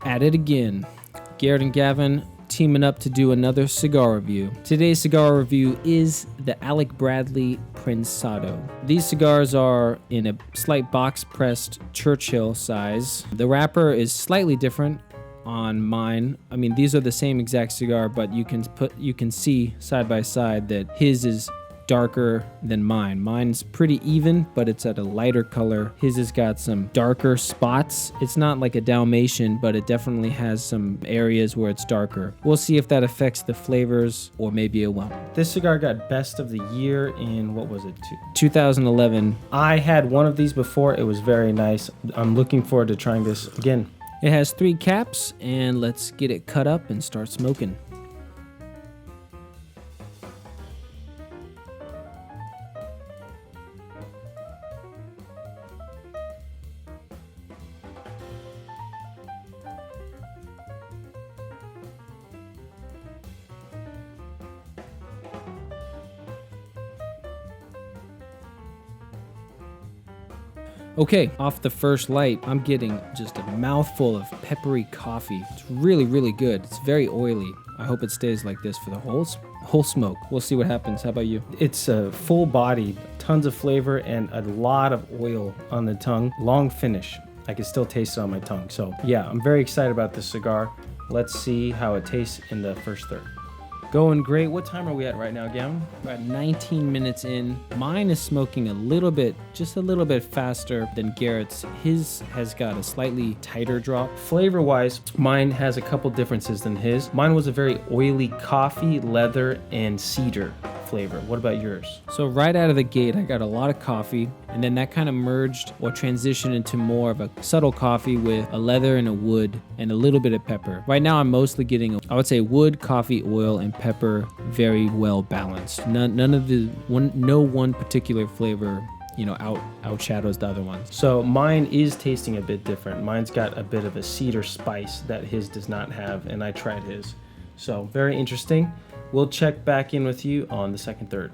At it again. Garrett and Gavin teaming up to do another cigar review. Today's cigar review is the Alec Bradley Prensado. These cigars are in a slight box pressed Churchill size. The wrapper is slightly different on mine. I mean, these are the same exact cigar, but you can see side by side that his is darker than mine. Mine's pretty even, but it's at a lighter color. His has got some darker spots. It's not like a Dalmatian, but it definitely has some areas where it's darker. We'll see if that affects the flavors, or maybe it won't. This cigar got best of the year in, what was it, 2011. I had one of these before. It was very nice. I'm looking forward to trying this again. It has 3 caps, and let's get it cut up and start smoking. Okay, off the first light, I'm getting just a mouthful of peppery coffee. It's really, really good. It's very oily. I hope it stays like this for the whole smoke. We'll see what happens. How about you? It's full bodied, tons of flavor, and a lot of oil on the tongue. Long finish. I can still taste it on my tongue. So yeah, I'm very excited about this cigar. Let's see how it tastes in the first third. Going great. What time are we at right now, Gavin? We're at 19 minutes in. Mine is smoking just a little bit faster than Garrett's. His has got a slightly tighter drop. Flavor-wise, mine has a couple differences than his. Mine was a very oily coffee, leather, and cedar flavor. What about yours? So right out of the gate, I got a lot of coffee, and then that kind of merged or transitioned into more of a subtle coffee with a leather and a wood and a little bit of pepper. Right now, I'm mostly getting, I would say, wood, coffee, oil, and pepper, very well balanced. No one particular flavor outshadows the other ones. So mine is tasting a bit different. Mine's got a bit of a cedar spice that his does not have, and I tried his. So very interesting. We'll check back in with you on the second third.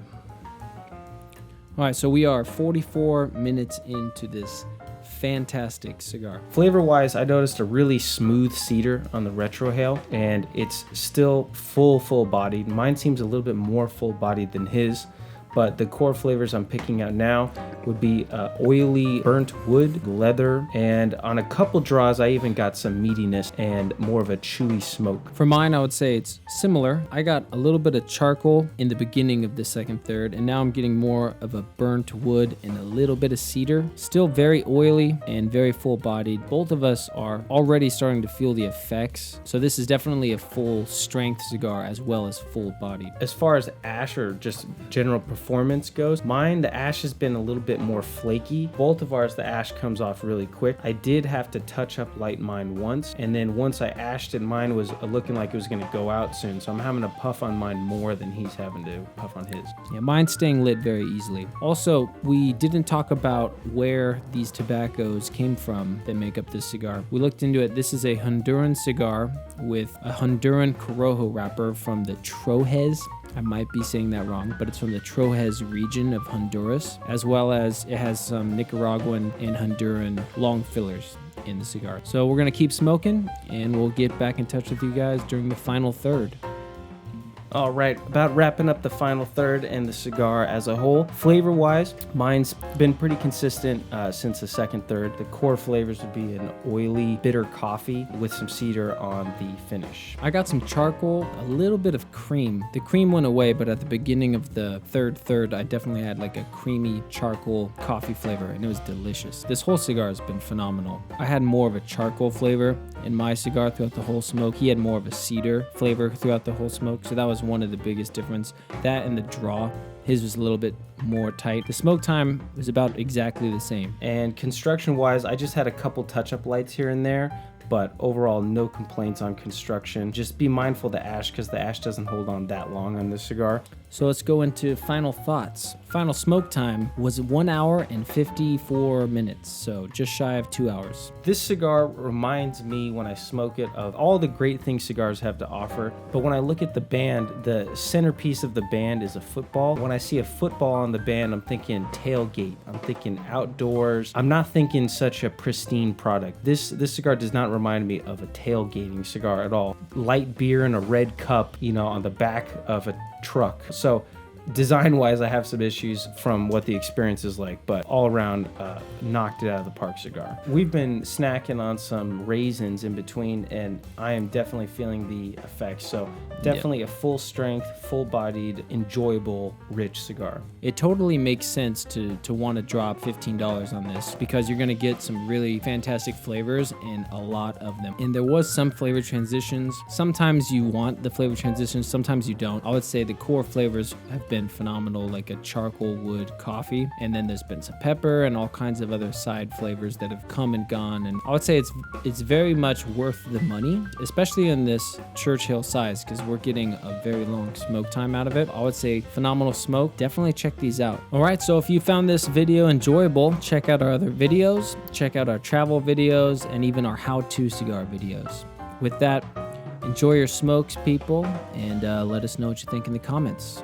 All right, so we are 44 minutes into this fantastic cigar. Flavor-wise, I noticed a really smooth cedar on the retrohale, and it's still full-bodied. Mine seems a little bit more full-bodied than his, but the core flavors I'm picking out now would be oily burnt wood, leather, and on a couple draws, I even got some meatiness and more of a chewy smoke. For mine, I would say it's similar. I got a little bit of charcoal in the beginning of the second third, and now I'm getting more of a burnt wood and a little bit of cedar. Still very oily and very full-bodied. Both of us are already starting to feel the effects, so this is definitely a full-strength cigar as well as full-bodied. As far as ash or just general performance goes, mine, the ash has been a little bit more flaky. Both of ours, the ash comes off really quick. I did have to touch up light mine once, and then once I ashed it, mine was looking like it was going to go out soon, so I'm having to puff on mine more than he's having to puff on his. Yeah, mine's staying lit very easily. Also, we didn't talk about where these tobaccos came from that make up this cigar. We looked into it. This is a Honduran cigar with a Honduran Corojo wrapper from the Trojes. I might be saying that wrong, but it's from the Trojes region of Honduras, as well as it has some Nicaraguan and Honduran long fillers in the cigar. So we're going to keep smoking, and we'll get back in touch with you guys during the final third. All right, about wrapping up the final third and the cigar as a whole. Flavor-wise, mine's been pretty consistent since the second third. The core flavors would be an oily, bitter coffee with some cedar on the finish. I got some charcoal, a little bit of cream. The cream went away, but at the beginning of the third, I definitely had like a creamy charcoal coffee flavor, and it was delicious. This whole cigar has been phenomenal. I had more of a charcoal flavor in my cigar throughout the whole smoke. He had more of a cedar flavor throughout the whole smoke, so that was one of the biggest difference. That and the draw. His was a little bit more tight. The smoke time was about exactly the same. And construction-wise, I just had a couple touch-up lights here and there, but overall, no complaints on construction. Just be mindful of the ash, because the ash doesn't hold on that long on this cigar. So let's go into final thoughts. Final smoke time was 1 hour and 54 minutes, so just shy of 2 hours. This cigar reminds me when I smoke it of all the great things cigars have to offer. But when I look at the band, the centerpiece of the band is a football. When I see a football on the band, I'm thinking tailgate. I'm thinking outdoors. I'm not thinking such a pristine product. This cigar does not remind me of a tailgating cigar at all. Light beer in a red cup, on the back of a truck. So design-wise, I have some issues from what the experience is like, but all around, knocked it out of the park cigar. We've been snacking on some raisins in between, and I am definitely feeling the effects. So definitely a full-strength, full-bodied, enjoyable, rich cigar. It totally makes sense to want to drop $15 on this because you're going to get some really fantastic flavors and a lot of them. And there was some flavor transitions. Sometimes you want the flavor transitions, sometimes you don't. I would say the core flavors have been phenomenal, like a charcoal wood coffee, and then there's been some pepper and all kinds of other side flavors that have come and gone, and I would say it's very much worth the money, especially in this Churchill size, because we're getting a very long smoke time out of it. I would say phenomenal smoke. Definitely check these out. All right, so if you found this video enjoyable, check out our other videos, check out our travel videos, and even our how-to cigar videos. With that, enjoy your smokes, people, and let us know what you think in the comments.